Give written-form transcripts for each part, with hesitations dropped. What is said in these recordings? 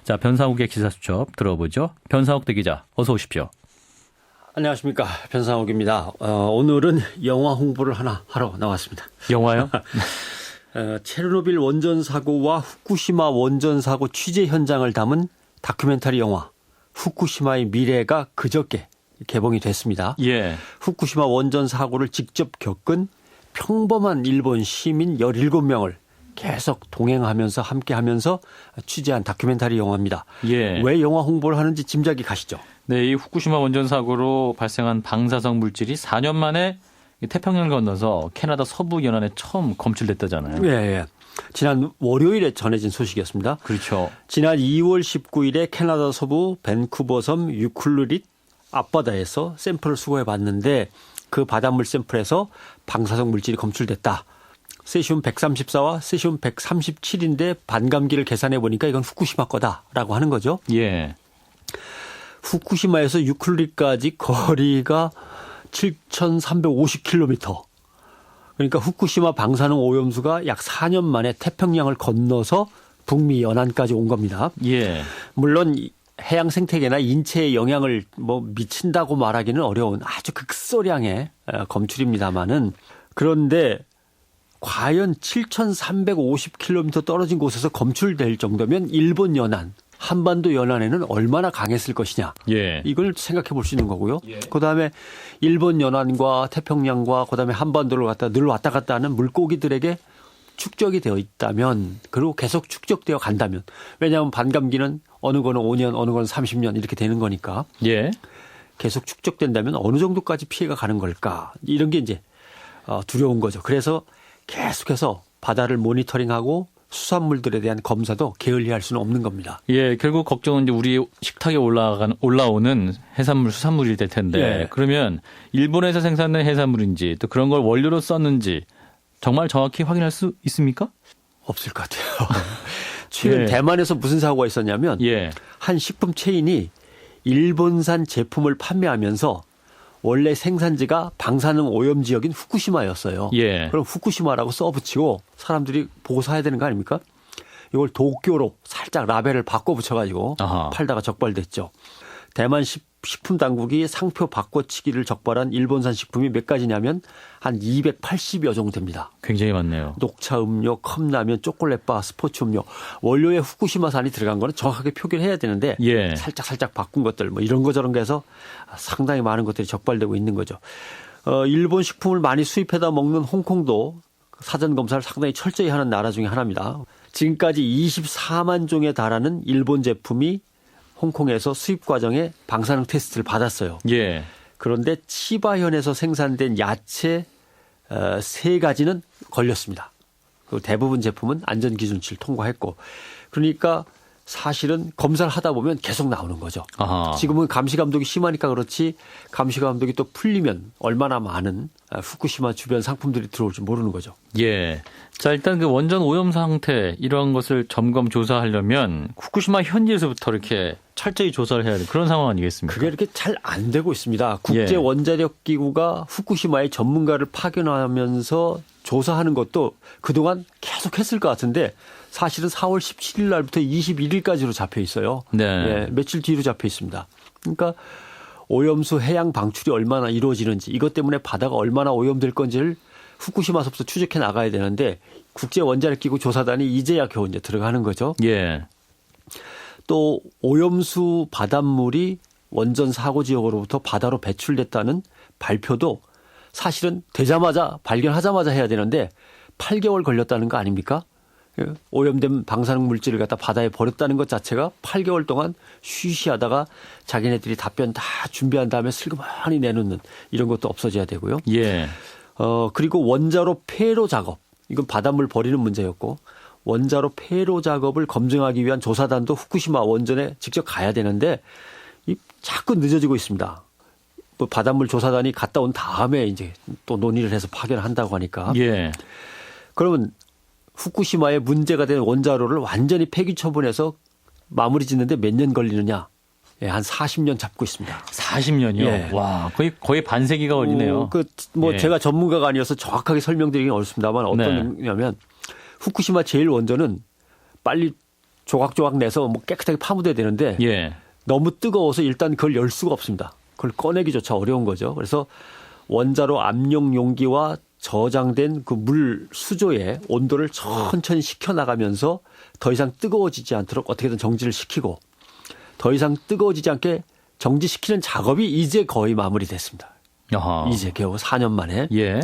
자, 변상욱의 기사수첩 들어보죠. 변상욱 대기자, 어서 오십시오. 안녕하십니까. 변상욱입니다. 오늘은 영화 홍보를 하나 하러 나왔습니다. 영화요? 체르노빌 원전 사고와 후쿠시마 원전 사고 취재 현장을 담은 다큐멘터리 영화 후쿠시마의 미래가 그저께 개봉이 됐습니다. 예. 후쿠시마 원전 사고를 직접 겪은 평범한 일본 시민 17명을 계속 동행하면서 함께하면서 취재한 다큐멘터리 영화입니다. 예. 왜 영화 홍보를 하는지 짐작이 가시죠? 네, 이 후쿠시마 원전 사고로 발생한 방사성 물질이 4년 만에 태평양을 건너서 캐나다 서부 연안에 처음 검출됐다잖아요. 예, 예. 지난 월요일에 전해진 소식이었습니다. 그렇죠. 지난 2월 19일에 캐나다 서부 밴쿠버 섬 유클루릿 앞바다에서 샘플을 수거해 봤는데 그 바닷물 샘플에서 방사성 물질이 검출됐다. 세슘 134와 세슘 137인데 반감기를 계산해 보니까 이건 후쿠시마 거다라고 하는 거죠. 예. 후쿠시마에서 유클루릿까지 거리가 7,350km. 그러니까 후쿠시마 방사능 오염수가 약 4년 만에 태평양을 건너서 북미 연안까지 온 겁니다. 예. 물론 해양 생태계나 인체에 영향을 미친다고 말하기는 어려운 아주 극소량의 검출입니다만은 그런데 과연 7,350km 떨어진 곳에서 검출될 정도면 일본 연안, 한반도 연안에는 얼마나 강했을 것이냐. 예. 이걸 생각해 볼 수 있는 거고요. 예. 그다음에 일본 연안과 태평양과 그다음에 한반도를 늘 왔다 갔다 하는 물고기들에게 축적이 되어 있다면 그리고 계속 축적되어 간다면 왜냐하면 반감기는 어느 거는 5년 어느 거는 30년 이렇게 되는 거니까 예. 계속 축적된다면 어느 정도까지 피해가 가는 걸까 이런 게 이제 두려운 거죠. 그래서 계속해서 바다를 모니터링하고 수산물들에 대한 검사도 게을리할 수는 없는 겁니다. 예, 결국 걱정은 이제 우리 식탁에 올라오는 해산물, 수산물이 될 텐데 예. 그러면 일본에서 생산된 해산물인지 또 그런 걸 원료로 썼는지 정말 정확히 확인할 수 있습니까? 없을 것 같아요. 최근 예. 대만에서 무슨 사고가 있었냐면 예. 한 식품 체인이 일본산 제품을 판매하면서 원래 생산지가 방사능 오염 지역인 후쿠시마였어요. 예. 그럼 후쿠시마라고 써붙이고 사람들이 보고 사야 되는 거 아닙니까? 이걸 도쿄로 살짝 라벨을 바꿔 붙여가지고 아하. 팔다가 적발됐죠. 대만 식품 당국이 상표 바꿔치기를 적발한 일본산 식품이 몇 가지냐면 한 280여 종류 됩니다. 굉장히 많네요. 녹차 음료, 컵라면, 초콜릿바, 스포츠 음료. 원료에 후쿠시마산이 들어간 거는 정확하게 표기를 해야 되는데 예. 살짝 바꾼 것들 이런 거 저런 거 해서 상당히 많은 것들이 적발되고 있는 거죠. 일본 식품을 많이 수입해다 먹는 홍콩도 사전 검사를 상당히 철저히 하는 나라 중에 하나입니다. 지금까지 24만 종에 달하는 일본 제품이 홍콩에서 수입 과정에 방사능 테스트를 받았어요. 예. 그런데 치바현에서 생산된 야채 3가지는 걸렸습니다. 그리고 대부분 제품은 안전기준치를 통과했고 그러니까 사실은 검사를 하다 보면 계속 나오는 거죠. 아하. 지금은 감시감독이 심하니까 그렇지 감시감독이 또 풀리면 얼마나 많은 후쿠시마 주변 상품들이 들어올지 모르는 거죠. 예. 자, 일단 그 원전 오염 상태 이런 것을 점검 조사하려면 후쿠시마 현지에서부터 이렇게 철저히 조사를 해야 되는 그런 상황 아니겠습니까? 그게 이렇게 잘 안 되고 있습니다. 국제 원자력 기구가 후쿠시마의 전문가를 파견하면서 조사하는 것도 그동안 계속 했을 것 같은데 사실은 4월 17일 날부터 21일까지로 잡혀 있어요. 네. 예, 며칠 뒤로 잡혀 있습니다. 그러니까 오염수 해양 방출이 얼마나 이루어지는지 이것 때문에 바다가 얼마나 오염될 건지를 후쿠시마서부터 추적해 나가야 되는데 국제 원자력 기구 조사단이 이제야 겨우 이제 들어가는 거죠. 예. 또 오염수 바닷물이 원전 사고 지역으로부터 바다로 배출됐다는 발표도 사실은 되자마자 발견하자마자 해야 되는데 8개월 걸렸다는 거 아닙니까? 오염된 방사능 물질을 갖다 바다에 버렸다는 것 자체가 8개월 동안 쉬쉬하다가 자기네들이 답변 다 준비한 다음에 슬그머니 내놓는 이런 것도 없어져야 되고요. 예. 그리고 원자로 폐로 작업. 이건 바닷물 버리는 문제였고 원자로 폐로 작업을 검증하기 위한 조사단도 후쿠시마 원전에 직접 가야 되는데 자꾸 늦어지고 있습니다. 바닷물 조사단이 갔다 온 다음에 이제 또 논의를 해서 파견한다고 하니까. 예. 그러면 후쿠시마에 문제가 된 원자로를 완전히 폐기 처분해서 마무리 짓는데 몇 년 걸리느냐? 예, 한 40년 잡고 있습니다. 40년이요? 예. 와, 거의 반세기가 걸리네요. 예. 제가 전문가가 아니어서 정확하게 설명드리긴 어렵습니다만 어떠냐면 후쿠시마 제1원전은 빨리 조각조각 내서 뭐 깨끗하게 파묻어야 되는데 예. 너무 뜨거워서 일단 그걸 열 수가 없습니다. 그걸 꺼내기조차 어려운 거죠. 그래서 원자로 압력 용기와 저장된 그 물 수조의 온도를 천천히 식혀나가면서 더 이상 뜨거워지지 않도록 어떻게든 정지를 시키고 더 이상 뜨거워지지 않게 정지시키는 작업이 이제 거의 마무리됐습니다. 아하. 이제 겨우 4년 만에. 예.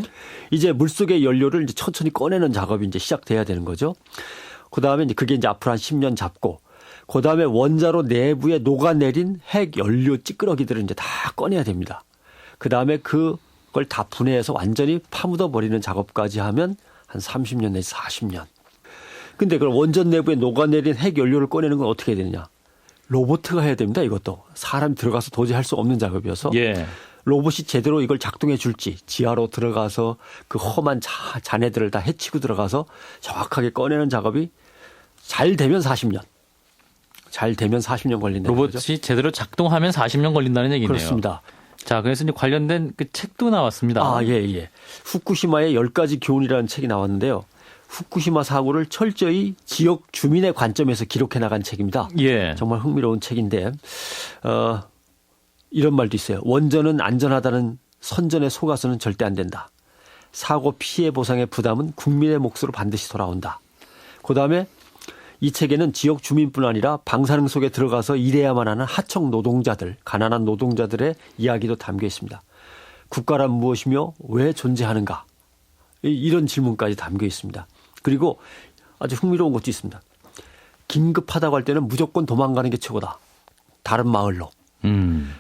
이제 물속의 연료를 이제 천천히 꺼내는 작업이 이제 시작돼야 되는 거죠. 그 다음에 이제 그게 이제 앞으로 한 10년 잡고 그 다음에 원자로 내부에 녹아내린 핵 연료 찌끄러기들을 이제 다 꺼내야 됩니다. 그 다음에 그걸 다 분해해서 완전히 파묻어 버리는 작업까지 하면 한 30년 내지 40년. 근데 그걸 원전 내부에 녹아내린 핵 연료를 꺼내는 건 어떻게 해야 되느냐. 로봇가 해야 됩니다. 이것도. 사람이 들어가서 도저히 할 수 없는 작업이어서. 예. 로봇이 제대로 이걸 작동해 줄지 지하로 들어가서 그 험한 잔해들을 다 해치고 들어가서 정확하게 꺼내는 작업이 잘 되면 40년. 잘 되면 40년 걸린다는 로봇이 거죠. 제대로 작동하면 40년 걸린다는 얘기네요. 그렇습니다. 자, 그래서 이제 관련된 그 책도 나왔습니다. 아, 예, 예. 후쿠시마의 10가지 교훈이라는 책이 나왔는데요. 후쿠시마 사고를 철저히 지역 주민의 관점에서 기록해 나간 책입니다. 예. 정말 흥미로운 책인데 이런 말도 있어요. 원전은 안전하다는 선전에 속아서는 절대 안 된다. 사고 피해 보상의 부담은 국민의 몫으로 반드시 돌아온다. 그다음에 이 책에는 지역 주민뿐 아니라 방사능 속에 들어가서 일해야만 하는 하청 노동자들, 가난한 노동자들의 이야기도 담겨 있습니다. 국가란 무엇이며 왜 존재하는가? 이런 질문까지 담겨 있습니다. 그리고 아주 흥미로운 것도 있습니다. 긴급하다고 할 때는 무조건 도망가는 게 최고다. 다른 마을로.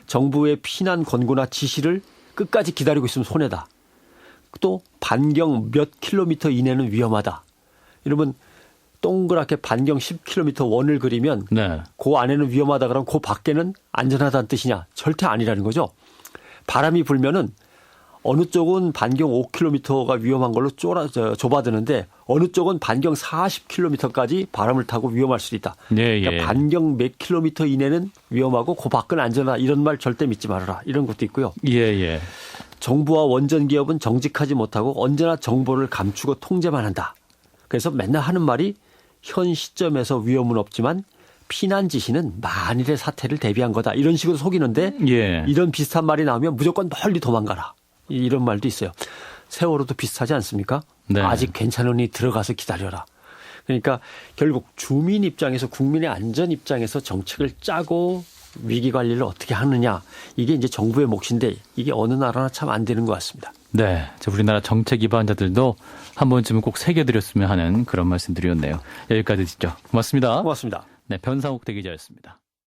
정부의 피난 권고나 지시를 끝까지 기다리고 있으면 손해다. 또 반경 몇 킬로미터 이내는 위험하다. 이러면 동그랗게 반경 10km 원을 그리면 네. 그 안에는 위험하다 그러면 그 밖에는 안전하다는 뜻이냐? 절대 아니라는 거죠. 바람이 불면은 어느 쪽은 반경 5km가 위험한 걸로 좁아드는데 어느 쪽은 반경 40km까지 바람을 타고 위험할 수도 있다. 예, 예. 그러니까 반경 몇 킬로미터 이내는 위험하고 그 밖은 안전하다. 이런 말 절대 믿지 말아라. 이런 것도 있고요. 예, 예. 정부와 원전 기업은 정직하지 못하고 언제나 정보를 감추고 통제만 한다. 그래서 맨날 하는 말이 현 시점에서 위험은 없지만 피난 지시는 만일의 사태를 대비한 거다. 이런 식으로 속이는데 예. 이런 비슷한 말이 나오면 무조건 멀리 도망가라. 이런 말도 있어요. 세월호도 비슷하지 않습니까? 네. 아직 괜찮으니 들어가서 기다려라. 그러니까 결국 주민 입장에서 국민의 안전 입장에서 정책을 짜고 위기 관리를 어떻게 하느냐. 이게 이제 정부의 몫인데 이게 어느 나라나 참 안 되는 것 같습니다. 네. 우리나라 정책 기반자들도 한 번쯤은 꼭 새겨드렸으면 하는 그런 말씀드렸네요. 여기까지 듣죠. 고맙습니다. 고맙습니다. 네. 변상욱 대기자였습니다.